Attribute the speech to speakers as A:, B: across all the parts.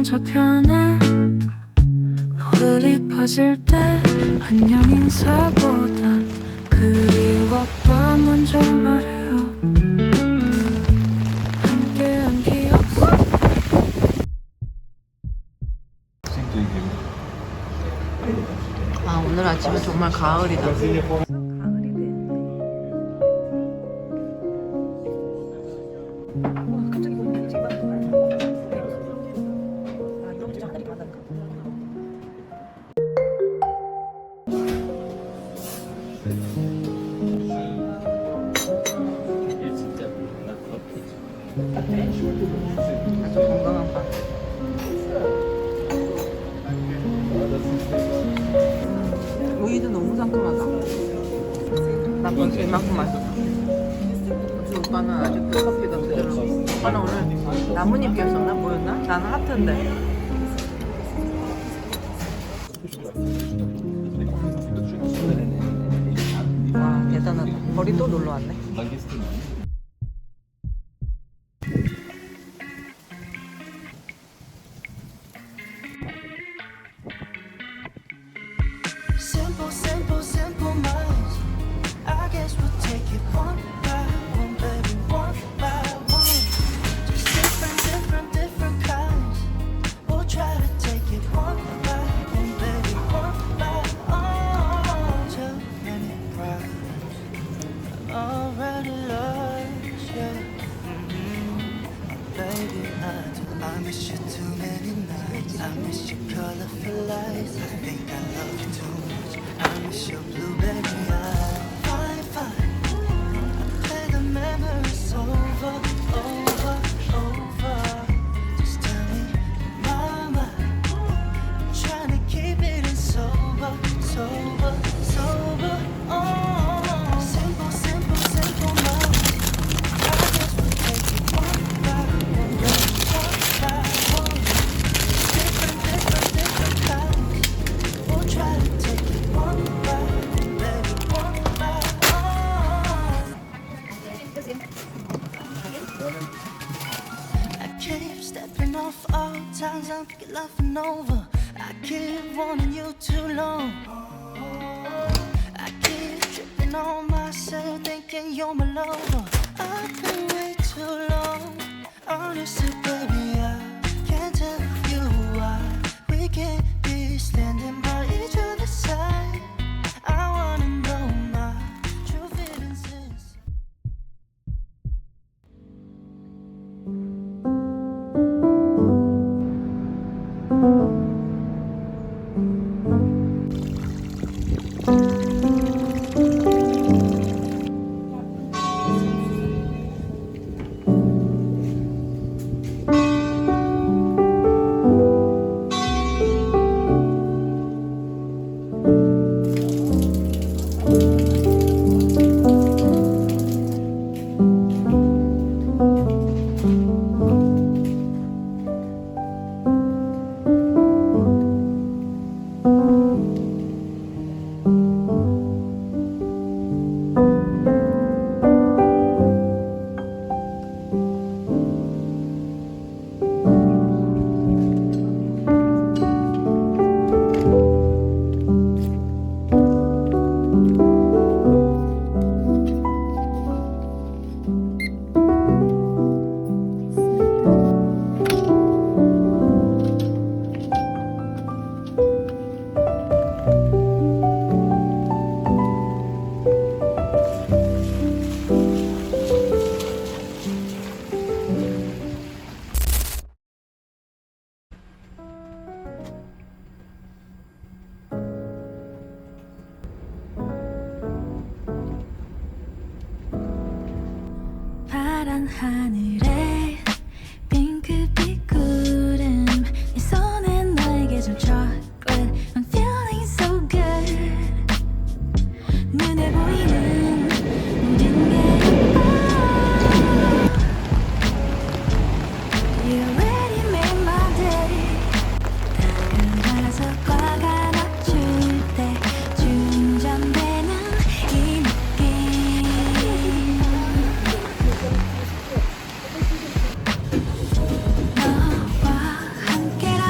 A: 저편에 노을이 퍼질 때 안녕 인사보다 그리웠다 먼저 말해요. 함께한 기억
B: 아, 오늘 아침은 정말 가을이다. 아주 건강한 빵. 우유도 너무 상큼하다. 나 벌써 이만큼 마셨어. 역시 오빠는 아직도 커피가 그대로. 오빠는 오늘 나뭇잎이었었나? 뭐였나? 나는 하트인데. 와, 대단하다. 벌이 또 놀러 왔네.
C: Simple, simple, simple minds. I guess we'll take it one by one, baby, one by one. Just different, different, different kinds. We'll try to take it one by one, baby, one by one. Too many rhymes. Already lost, yeah. Baby, I miss you too many nights. I miss your colorful lights. I think I love you too much. I miss your blueberry eyes. Fine, fine. I play the memories over, over, over. Just tell me, mama, I'm trying to keep it in sober, sober, sober. Oh, simple, simple, simple minds. I guess we'll take it one by one, one by one. Different, different, different kinds. We'll try to take it one by one, baby, one by one. I keep stepping off all times I'm laughing over. I keep wanting you too long. I keep tripping on myself, thinking you're my lover. I've been way too long. Honestly, baby, I can't tell you why we can't be standing by each other's side. I wanna know my true feelings is.
A: 파란 하늘에 핑크빛 구름 네 손에 너에게 준 chocolate I'm feeling so good 눈에 보이는 모든 게 You already made my day 다가가서 꽉 안아줄 때 충전되는 이 느낌 너와 함께라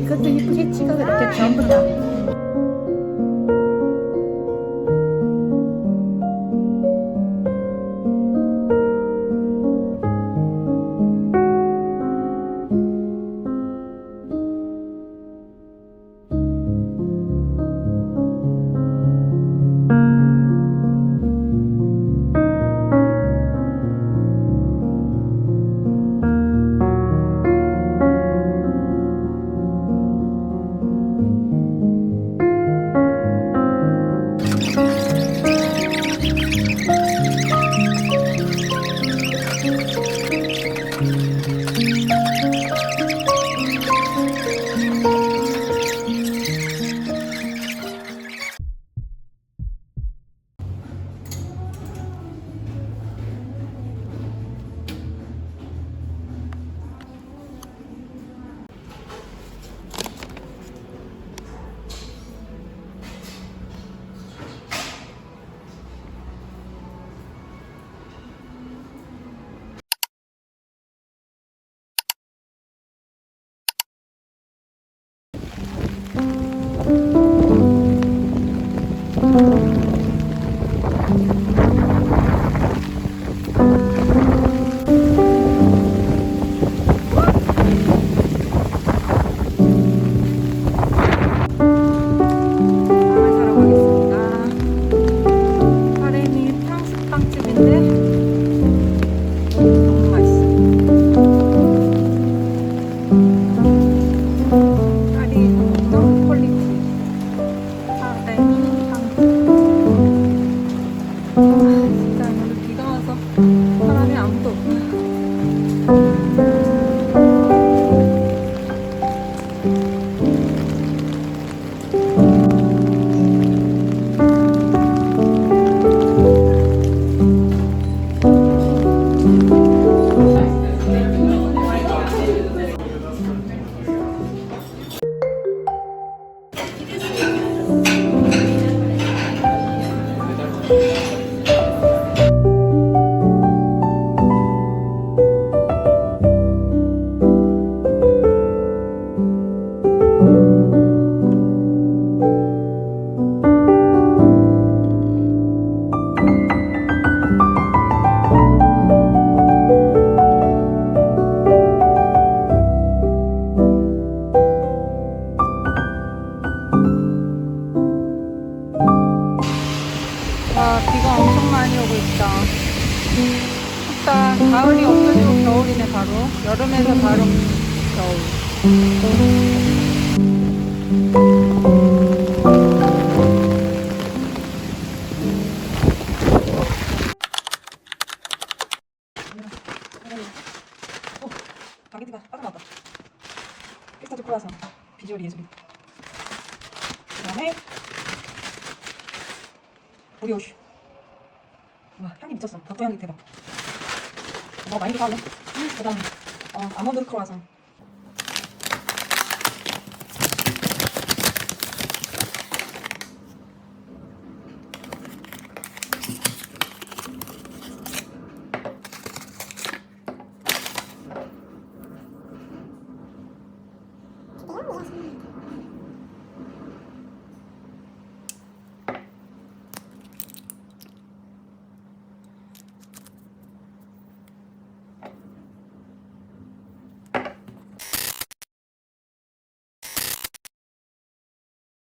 D: 이것도 예쁘게 찍어 이렇게 전부 다.
B: 와, 비가 엄청 많이 오고 있다. 춥다. 가을이 없어지고 겨울이네, 바로. 여름에서 바로 겨울. 바게트가 빠져나왔다. 피스타치오 크루아상 비주얼이 예술이다. 그 다음에 브리오슈. 와 향기 미쳤어. 버터 향기 대박. 많이 들어가네. 그 다음에 아몬드 크루아상.